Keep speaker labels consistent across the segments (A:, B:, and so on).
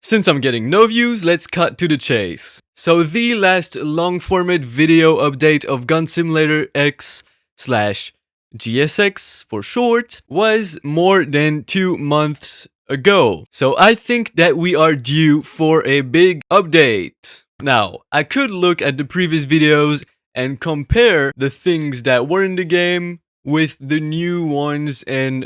A: Since I'm getting no views, let's cut to the chase. So the last long format video update of Gun Simulator X slash GSX for short was more than 2 months ago. So I think that we are due for a big update. Now, I could look at the previous videos and compare the things that were in the game with the new ones and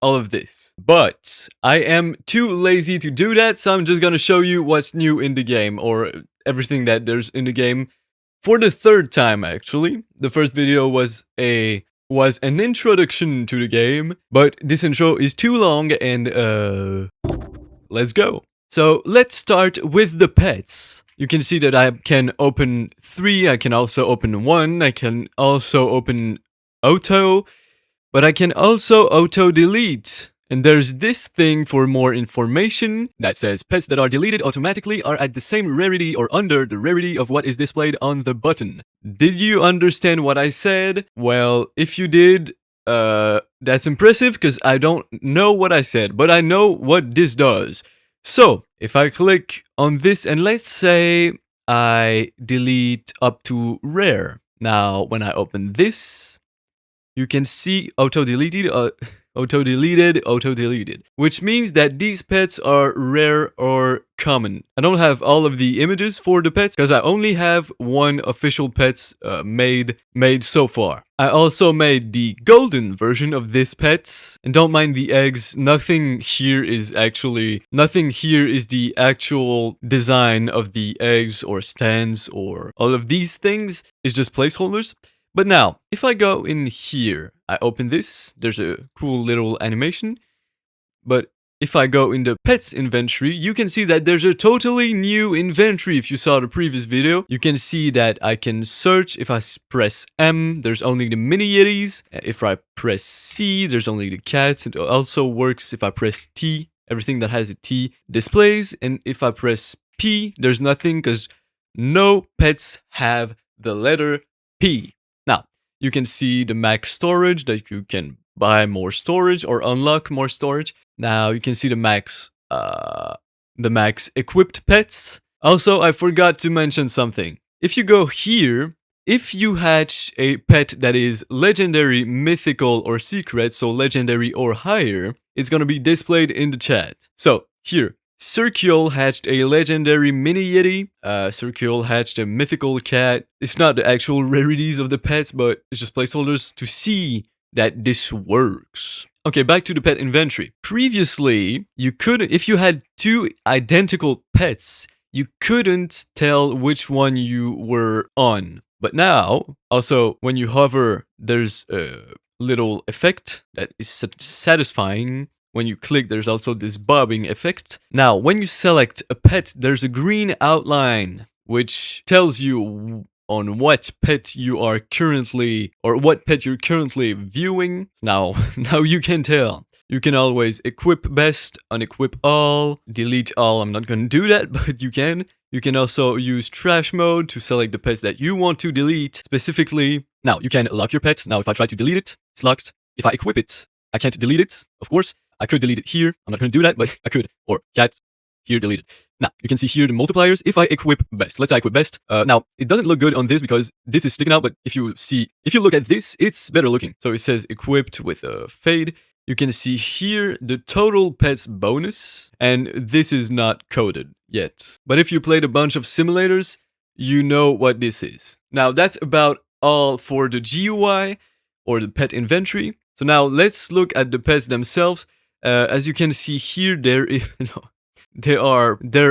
A: all of this. But I am too lazy to do that, so I'm just gonna show you what's new in the game, or everything that there's in the game, for the third time actually. The first video was an introduction to the game, but this intro is too long and let's go. So let's start with the pets. You can see that I can open 3, I can also open 1, I can also open auto, but I can also auto-delete. And there's this thing for more information that says pets that are deleted automatically are at the same rarity or under the rarity of what is displayed on the button. Did you understand what I said? Well, if you did, that's impressive because I don't know what I said, but I know what this does. So, if I click on this and let's say I delete up to rare. Now, when I open this, you can see auto-deleted, auto-deleted, which means that these pets are rare or common. I don't have all of the images for the pets because I only have one official pets made so far. I also made the golden version of this pet, and don't mind the eggs. Nothing here is the actual design of the eggs or stands or all of these things. It's just placeholders. But now, if I go in here, I open this, there's a cool little animation. But if I go in the pets inventory, you can see that there's a totally new inventory. If you saw the previous video, you can see that I can search. If I press M, there's only the mini yetis. If I press C, there's only the cats. It also works if I press T. Everything that has a T displays. And if I press P, there's nothing because no pets have the letter P. Now, you can see the max storage, that you can buy more storage or unlock more storage. Now, you can see the max equipped pets. Also, I forgot to mention something. If you go here, if you hatch a pet that is legendary, mythical, or secret, so legendary or higher, it's gonna be displayed in the chat. So, here. Circule hatched a legendary mini yeti. Circule hatched a mythical cat. It's not the actual rarities of the pets, but it's just placeholders to see that this works. Okay, back to the pet inventory. Previously, you couldn't, if you had 2 identical pets, you couldn't tell which one you were on. But now, also, when you hover, there's a little effect that is satisfying. When you click, there's also this bobbing effect. Now, when you select a pet, there's a green outline, which tells you on what pet you are currently, or what pet you're currently viewing. Now you can tell. You can always equip best, unequip all, delete all. I'm not gonna do that, but you can. You can also use trash mode to select the pets that you want to delete specifically. Now, you can lock your pet. Now, if I try to delete it, it's locked. If I equip it, I can't delete it, of course. I could delete it here. I'm not going to do that, but I could. Or cat, here, delete it. Now, you can see here the multipliers. If I equip best, let's say I equip best. Now, it doesn't look good on this because this is sticking out, but if you look at this, it's better looking. So it says equipped with a fade. You can see here the total pets bonus, and this is not coded yet. But if you played a bunch of simulators, you know what this is. Now, that's about all for the GUI, or the pet inventory. So now, let's look at the pets themselves. As you can see here, there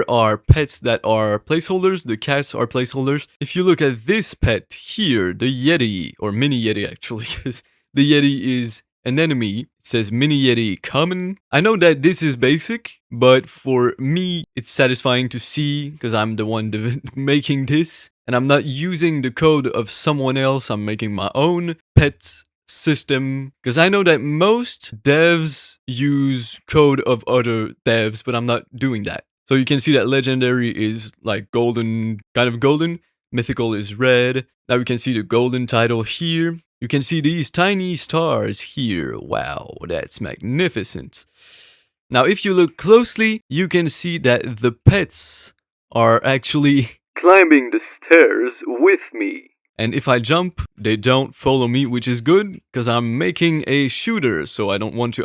A: are pets that are placeholders. The cats are placeholders. If you look at this pet here, the Yeti, or mini Yeti actually, because the Yeti is an enemy. It says mini Yeti common. I know that this is basic, but for me, it's satisfying to see because I'm the one making this, and I'm not using the code of someone else. I'm making my own pet system, because I know that most devs use code of other devs, but I'm not doing that. So you can see that legendary is like golden, kind of golden. Mythical is red. Now we can see the golden title here. You can see these tiny stars here. Wow, that's magnificent. Now, if you look closely, you can see that the pets are actually climbing the stairs with me. And if I jump, they don't follow me, which is good, because I'm making a shooter, so I don't want to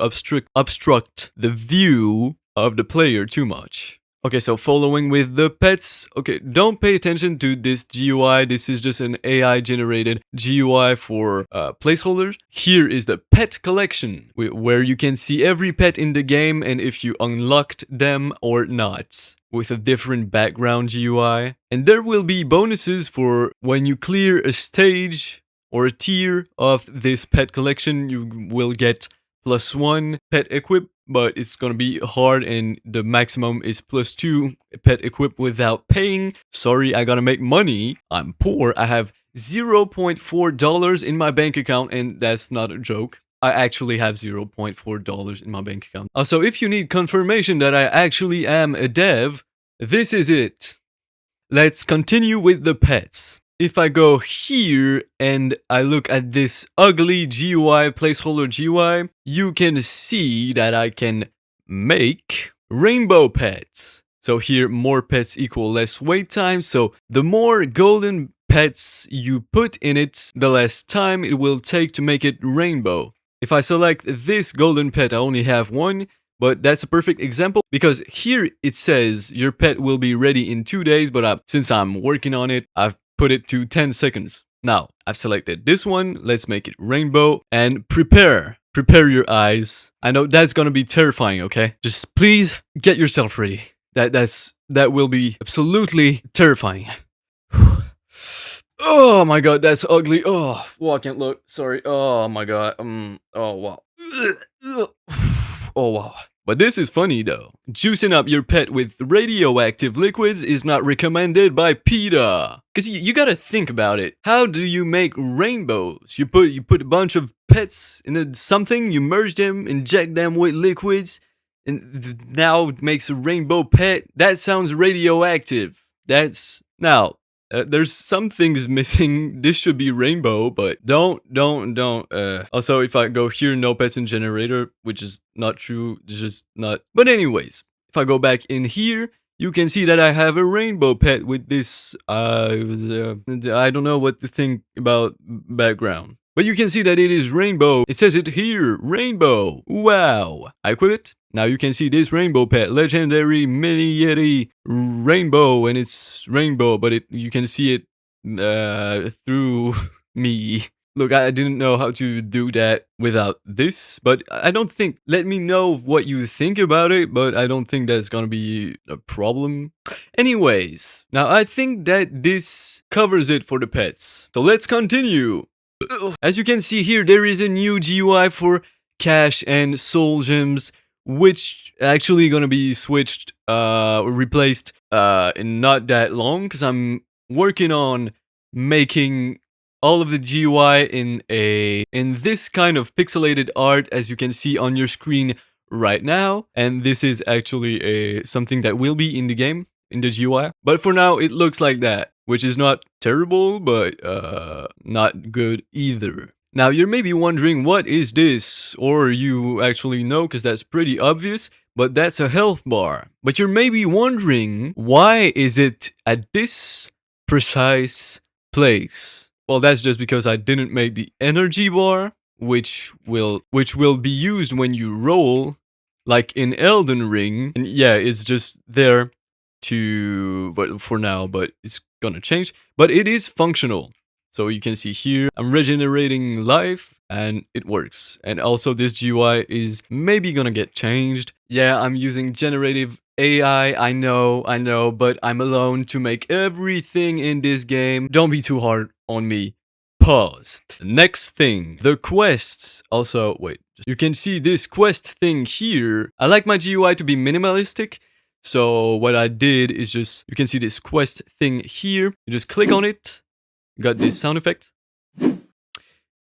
A: obstruct the view of the player too much. Okay, so following with the pets. Okay, don't pay attention to this GUI. This is just an AI generated GUI for placeholders. Here is the pet collection, where you can see every pet in the game and if you unlocked them or not, with a different background GUI. And there will be bonuses for when you clear a stage or a tier of this pet collection. You will get +1 pet equip, but it's gonna be hard, and the maximum is +2 pet equip without paying. Sorry, I gotta make money. I'm poor. I have $0.4 in my bank account, and that's not a joke. I actually have $0.4 in my bank account. Also, if you need confirmation that I actually am a dev, this is it. Let's continue with the pets. If I go here and I look at this ugly GUI, placeholder GUI, you can see that I can make rainbow pets. So here, more pets equal less wait time. So the more golden pets you put in it, the less time it will take to make it rainbow. If I select this golden pet, I only have one. But that's a perfect example, because here it says your pet will be ready in 2 days, but since I'm working on it, I've put it to 10 seconds. Now, I've selected this one. Let's make it rainbow and prepare. Prepare your eyes. I know that's gonna be terrifying, okay? Just please get yourself ready. That will be absolutely terrifying. Oh my god, that's ugly. Oh, I can't look. Sorry. Oh my god. Oh wow. Oh wow. But this is funny though. Juicing up your pet with radioactive liquids is not recommended by PETA. Cause you gotta think about it. How do you make rainbows? You put a bunch of pets in something, you merge them, inject them with liquids, and now it makes a rainbow pet. That sounds radioactive. Now. There's some things missing. This should be rainbow, but don't. Also, if I go here, no pets in generator, which is not true, it's just not. But anyways, if I go back in here, you can see that I have a rainbow pet with this, I don't know what to think about background. But you can see that it is rainbow. It says it here, rainbow. Wow. I equip it. Now you can see this rainbow pet, legendary mini yeti rainbow, and it's rainbow, but you can see it through me. Look, I didn't know how to do that without this, but I don't think, let me know what you think about it, but I don't think that's gonna be a problem. Anyways, now I think that this covers it for the pets. So let's continue. As you can see here, there is a new GUI for cash and soul gems, which actually gonna be switched, replaced, in not that long, because I'm working on making all of the GUI in this kind of pixelated art, as you can see on your screen right now, and this is actually something that will be in the game, in the GUI. But for now, it looks like that, which is not terrible, but not good either. Now, you're maybe wondering, what is this? Or you actually know, because that's pretty obvious, but that's a health bar. But you're maybe wondering, why is it at this precise place? Well, that's just because I didn't make the energy bar, which will be used when you roll, like in Elden Ring. And yeah, it's just there but for now, but it's gonna change. But it is functional. So you can see here, I'm regenerating life, and it works. And also this GUI is maybe gonna get changed. Yeah, I'm using generative AI, I know, but I'm alone to make everything in this game. Don't be too hard on me. Pause. Next thing, the quests. Also, wait, you can see this quest thing here. I like my GUI to be minimalistic. So what I did is just, you can see this quest thing here. You just click on it. Got this sound effect.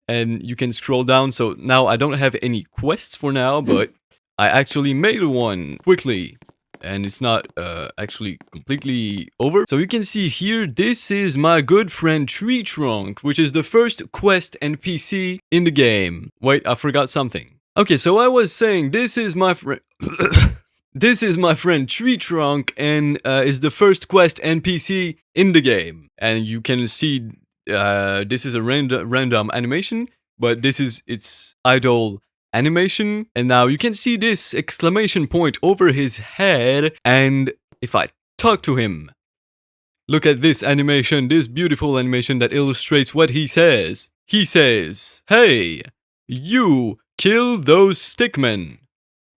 A: And you can scroll down. So now I don't have any quests for now, but I actually made one quickly. And it's not actually completely over. So you can see here, this is my good friend Tree Trunk, which is the first quest NPC in the game. Wait, I forgot something. Okay, so I was saying, this is my friend. This is my friend Tree Trunk and is the first quest NPC in the game. And you can see this is a random animation, but this is its idle animation. And now you can see this exclamation point over his head. And if I talk to him, look at this animation, this beautiful animation that illustrates what he says. He says, "Hey, you kill those stickmen."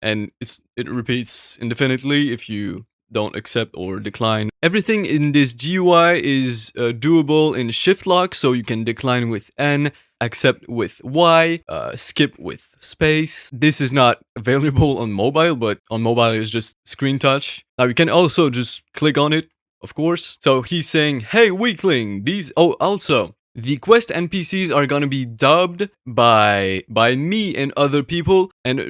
A: And it repeats indefinitely if you don't accept or decline. Everything in this GUI is doable in shift lock, so you can decline with N, accept with Y, skip with space. This is not available on mobile, but on mobile it's just screen touch. Now you can also just click on it, of course. So he's saying, "Hey weakling, these..." Oh, also, the quest NPCs are gonna be dubbed by me and other people, and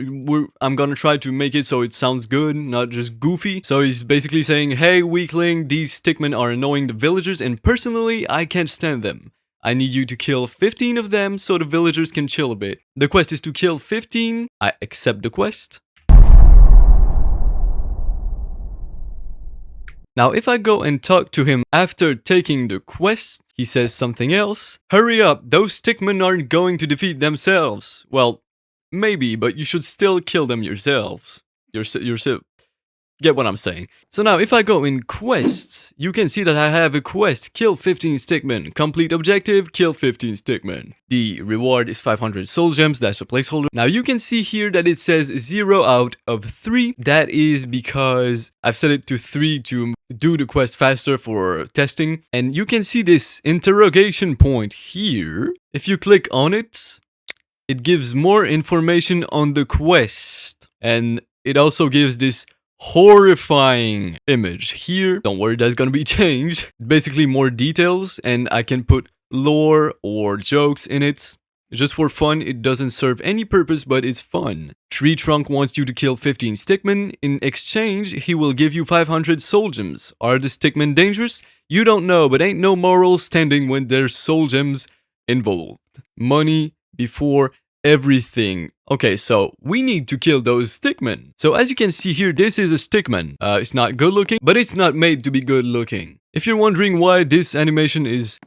A: I'm gonna try to make it so it sounds good, not just goofy. So he's basically saying, "Hey weakling, these stickmen are annoying the villagers, and personally, I can't stand them. I need you to kill 15 of them so the villagers can chill a bit." The quest is to kill 15. I accept the quest. Now, if I go and talk to him after taking the quest, he says something else. "Hurry up, those stickmen aren't going to defeat themselves." Well, maybe, but you should still kill them yourselves. Yourself. Get what I'm saying. So now, if I go in quests, you can see that I have a quest, kill 15 stickmen. Complete objective, kill 15 stickmen. The reward is 500 soul gems, that's a placeholder. Now you can see here that it says 0 out of 3. That is because I've set it to 3 to do the quest faster for testing. And you can see this interrogation point here. If you click on it, it gives more information on the quest. And it also gives this horrifying image here. Don't worry, that's gonna be changed. Basically more details, and I can put lore or jokes in it. Just for fun, it doesn't serve any purpose, but it's fun. Tree Trunk wants you to kill 15 stickmen. In exchange, he will give you 500 soul gems. Are the stickmen dangerous? You don't know, but ain't no morals standing when there's soul gems involved. Money before everything. Okay, so we need to kill those stickmen. So as you can see here, this is a stickman. It's not good looking, but it's not made to be good looking. If you're wondering why this animation is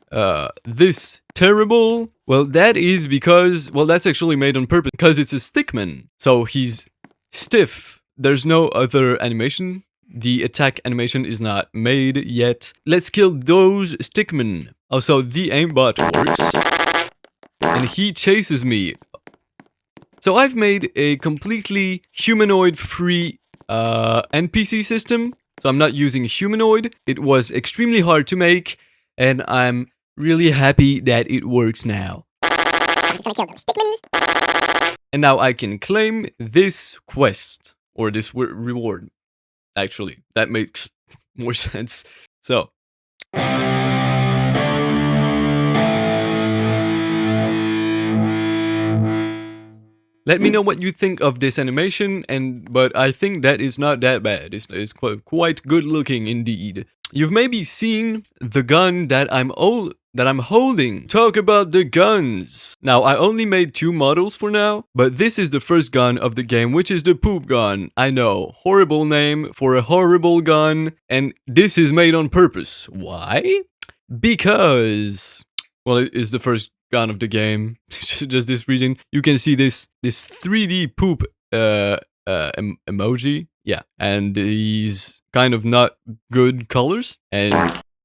A: this terrible, well, that is because, well, that's actually made on purpose because it's a stickman. So he's stiff. There's no other animation. The attack animation is not made yet. Let's kill those stickmen. Also, the aimbot works. And he chases me. So I've made a completely humanoid-free NPC system. So I'm not using humanoid. It was extremely hard to make, and I'm really happy that it works now. I'm just gonna kill those stickmen. And now I can claim this quest, or this reward. Actually, that makes more sense. So... let me know what you think of this animation, but I think that is not that bad. It's quite good looking indeed. You've maybe seen the gun that I'm holding. Talk about the guns. Now, I only made 2 models for now, but this is the first gun of the game, which is the poop gun. I know, horrible name for a horrible gun, and this is made on purpose. Why? Because, well, it is the first gun of the game. Just this region. You can see this 3D poop emoji. Yeah, and these kind of not good colors. And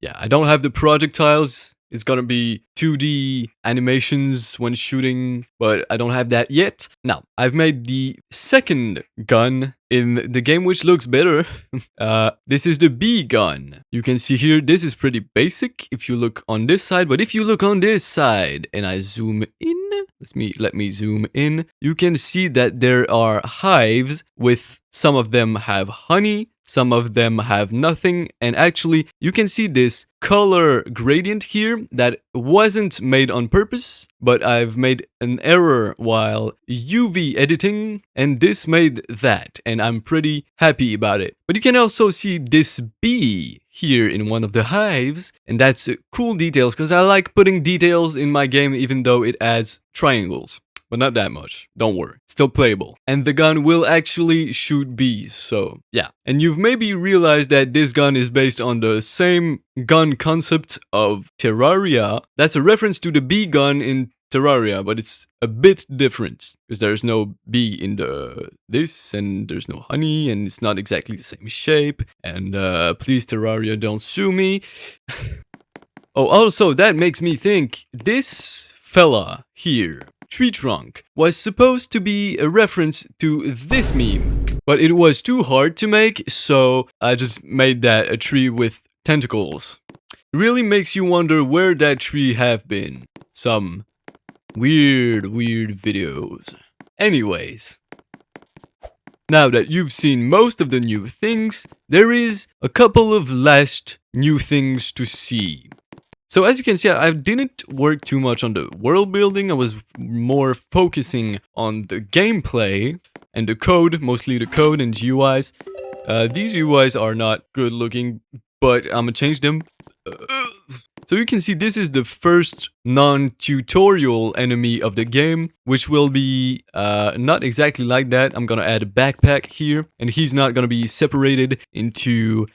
A: yeah, I don't have the projectiles. It's gonna be 2D animations when shooting, but I don't have that yet. Now, I've made the second gun in the game, which looks better. This is the B gun. You can see here, this is pretty basic if you look on this side, but if you look on this side and I zoom in, let me zoom in, you can see that there are hives with some of them have honey, some of them have nothing, and actually you can see this color gradient here that wasn't made on purpose, but I've made an error while UV editing, and this made that, and I'm pretty happy about it. But you can also see this bee here in one of the hives, and that's cool details because I like putting details in my game even though it adds triangles. but not that much. Don't worry, still playable. And the gun will actually shoot bees, so yeah. And you've maybe realized that this gun is based on the same gun concept of Terraria. That's a reference to the bee gun in Terraria, but it's a bit different because there's no bee in this, and there's no honey, and it's not exactly the same shape. And please, Terraria, don't sue me. Oh, also, that makes me think this fella here, Tree Trunk, was supposed to be a reference to this meme, but it was too hard to make, so I just made that a tree with tentacles. It really makes you wonder where that tree have been. Some weird videos. Anyways, now that you've seen most of the new things, there is a couple of last new things to see. So as you can see, I didn't work too much on the world building. I was more focusing on the gameplay and the code, mostly the code and GUIs. These GUIs are not good looking, but I'm gonna change them. So you can see this is the first non-tutorial enemy of the game, which will be not exactly like that. I'm gonna add a backpack here, and he's not gonna be separated into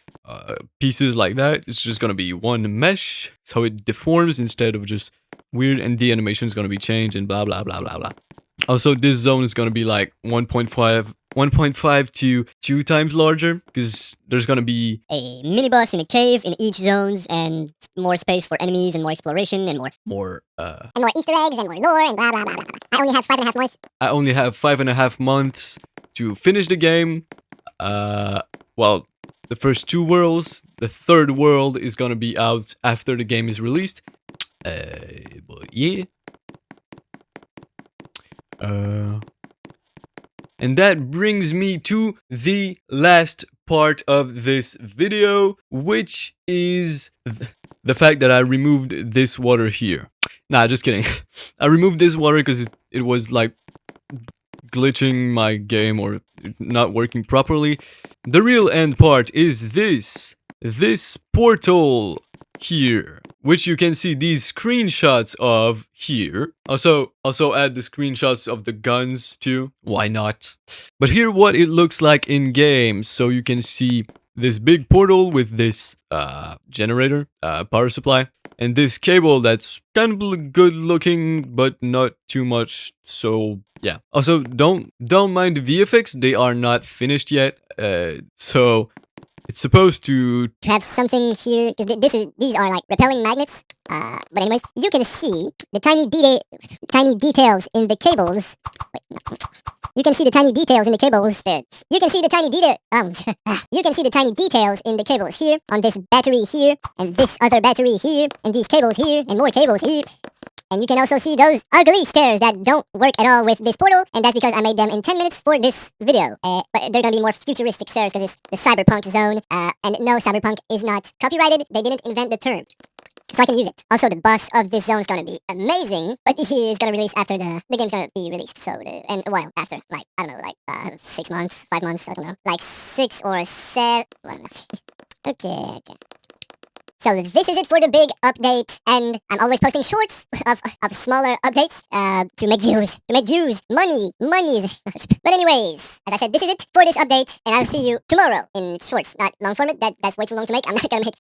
A: pieces like that. It's just gonna be one mesh, so it deforms instead of just weird, and the animation is gonna be changed and blah blah blah blah blah. Also, this zone is gonna be like 1.5 to 2 times larger, because there's gonna be
B: a mini boss in a cave in each zones, and more space for enemies and more exploration and more Easter eggs and more lore and blah blah blah blah. I only have 5.5 months.
A: I only have 5.5 months to finish the game. Well, the first 2 worlds. The third world is gonna be out after the game is released. But yeah. And that brings me to the last part of this video, which is the fact that I removed this water here. Nah, just kidding. I removed this water because it was like glitching my game or not working properly. The real end part is this portal here, which you can see these screenshots of here. Also add the screenshots of the guns too. Why not? But here what it looks like in game. So you can see this big portal with this generator, power supply, and this cable that's kind of good looking, but not too much. So yeah. Also, don't mind the VFX. They are not finished yet. So it's supposed to
B: have something here, because these are like repelling magnets. But anyways, you can see the tiny details in the cables. Wait, no. You can see the tiny details in the cables. You can see the tiny you can see the tiny details in the cables here, on this battery here, and this other battery here, and these cables here, and more cables here. And you can also see those ugly stairs that don't work at all with this portal, and that's because I made them in 10 minutes for this video. But they're gonna be more futuristic stairs because it's the cyberpunk zone, and no, cyberpunk is not copyrighted. They didn't invent the term, so I can use it. Also, the boss of this zone is gonna be amazing, but he is gonna release after the game's gonna be released. So, and a while after, like, I don't know, like 6 months, 5 months, I don't know, like 6 or 7. Okay. So this is it for the big update, and I'm always posting shorts of smaller updates to make views, money. But anyways, as I said, this is it for this update, and I'll see you tomorrow in shorts, not long format. That's way too long to make. I'm not gonna make